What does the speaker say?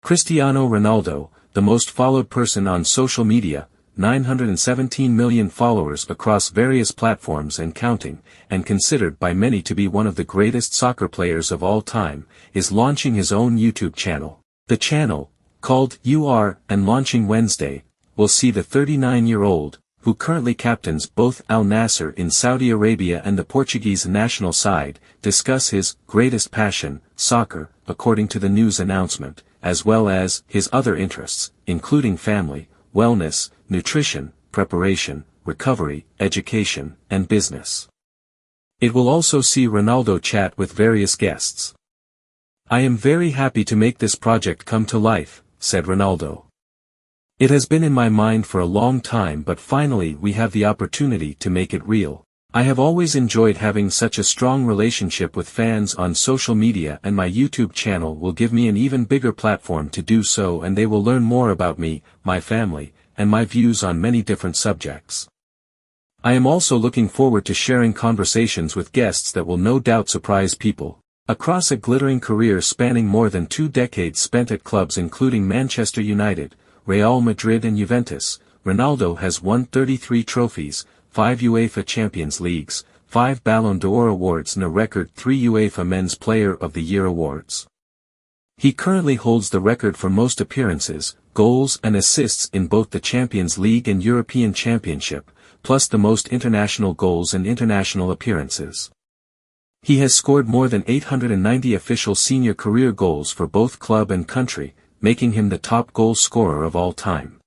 Cristiano Ronaldo, the most followed person on social media, 917 million followers across various platforms and counting, and considered by many to be one of the greatest soccer players of all time, is launching his own YouTube channel. The channel, called UR and launching Wednesday, will see the 39-year-old, who currently captains both Al Nassr in Saudi Arabia and the Portuguese national side, discuss his greatest passion, soccer, according to the news announcement, as well as his other interests, including family, wellness, nutrition, preparation, recovery, education, and business. It will also see Ronaldo chat with various guests. "I am very happy to make this project come to life," said Ronaldo. "It has been in my mind for a long time, but finally we have the opportunity to make it real. I have always enjoyed having such a strong relationship with fans on social media, and my YouTube channel will give me an even bigger platform to do so, and they will learn more about me, my family, and my views on many different subjects. I am also looking forward to sharing conversations with guests that will no doubt surprise people." Across a glittering career spanning more than 2 decades spent at clubs including Manchester United, Real Madrid and Juventus, Ronaldo has won 33 trophies, 5 UEFA Champions Leagues, 5 Ballon d'Or awards and a record 3 UEFA Men's Player of the Year awards. He currently holds the record for most appearances, goals and assists in both the Champions League and European Championship, plus the most international goals and international appearances. He has scored more than 890 official senior career goals for both club and country, making him the top goal scorer of all time.